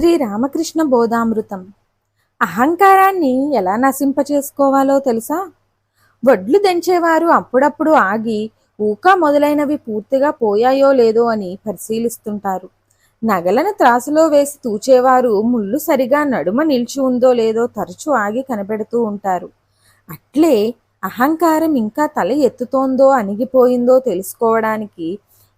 శ్రీ రామకృష్ణ బోధామృతం. అహంకారాన్ని ఎలా నశింపచేసుకోవాలో తెలుసా? వడ్లు దంచేవారు అప్పుడప్పుడు ఆగి ఊక మొదలైనవి పూర్తిగా పోయాయో లేదో అని పరిశీలిస్తుంటారు. నగలను త్రాసులో వేసి తూచేవారు ముళ్ళు సరిగా నడుమ నిలిచి ఉందో లేదో తరచూ ఆగి కనిపెడుతూ ఉంటారు. అట్లే అహంకారం ఇంకా తల ఎత్తుతోందో అణిగిపోయిందో తెలుసుకోవడానికి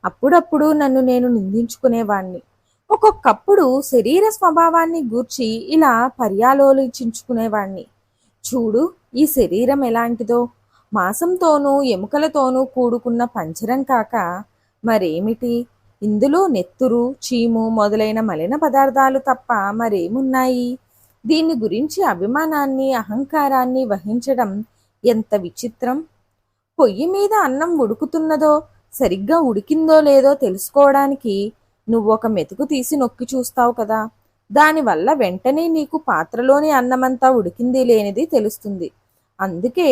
అప్పుడప్పుడు నన్ను నేను నిందించుకునేవాణ్ణి. ఒక్కొక్కప్పుడు శరీర స్వభావాన్ని గూర్చి ఇలా పర్యాలోచించుకునేవాణ్ణి. చూడు, ఈ శరీరం ఎలాంటిదో, మాంసంతోనూ ఎముకలతోనూ కూడుకున్న పంజరం కాక మరేమిటి? ఇందులో నెత్తురు, చీము మొదలైన మలిన పదార్థాలు తప్ప మరేమున్నాయి? దీని గురించి అభిమానాన్ని, అహంకారాన్ని వహించడం ఎంత విచిత్రం! పొయ్యి మీద అన్నం ఉడుకుతున్నదో, సరిగ్గా ఉడికిందో లేదో తెలుసుకోవడానికి నువ్వొక మెతుకు తీసి నొక్కి చూస్తావు కదా. దానివల్ల వెంటనే నీకు పాత్రలోని అన్నమంతా ఉడికింది లేనిది తెలుస్తుంది. అందుకే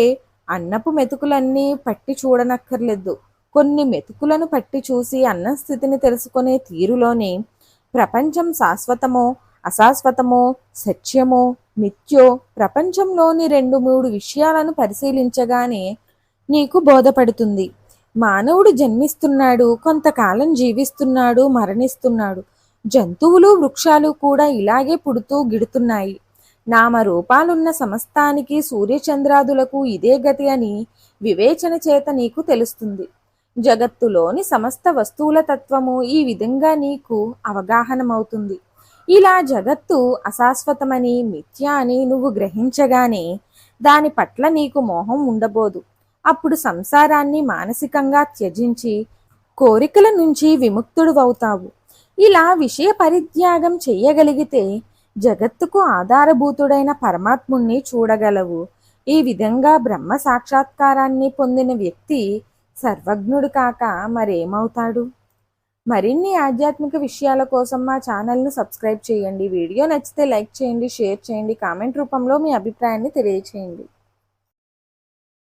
అన్నపు మెతుకులన్నీ పట్టి చూడనక్కర్లేదు. కొన్ని మెతుకులను పట్టి చూసి అన్నం స్థితిని తెలుసుకునే తీరులోనే ప్రపంచం శాశ్వతమో అశాశ్వతమో, సత్యమో మిథ్యో ప్రపంచంలోని 2-3 విషయాలను పరిశీలించగానే నీకు బోధపడుతుంది. మానవుడు జన్మిస్తున్నాడు, కొంతకాలం జీవిస్తున్నాడు, మరణిస్తున్నాడు. జంతువులు, వృక్షాలు కూడా ఇలాగే పుడుతూ గిడుతున్నాయి. నామరూపాలున్న సమస్తానికి, సూర్యచంద్రాదులకు ఇదే గతి అని వివేచన చేత నీకు తెలుస్తుంది. జగత్తులోని సమస్త వస్తువుల తత్వము ఈ విధంగా నీకు అవగాహనమవుతుంది. ఇలా జగత్తు అశాశ్వతమని, మిథ్య అని నువ్వు గ్రహించగానే దాని పట్ల నీకు మోహం ఉండబోదు. అప్పుడు సంసారాన్ని మానసికంగా త్యజించి కోరికల నుంచి విముక్తుడువవుతావు. ఇలా విషయ పరిత్యాగం చెయ్యగలిగితే జగత్తుకు ఆధారభూతుడైన పరమాత్ముణ్ణి చూడగలవు. ఈ విధంగా బ్రహ్మ సాక్షాత్కారాన్ని పొందిన వ్యక్తి సర్వజ్ఞుడు కాక మరేమవుతాడు? మరిన్ని ఆధ్యాత్మిక విషయాల కోసం మా ఛానల్ను సబ్స్క్రైబ్ చేయండి. వీడియో నచ్చితే లైక్ చేయండి, షేర్ చేయండి, కామెంట్ రూపంలో మీ అభిప్రాయాన్ని తెలియచేయండి.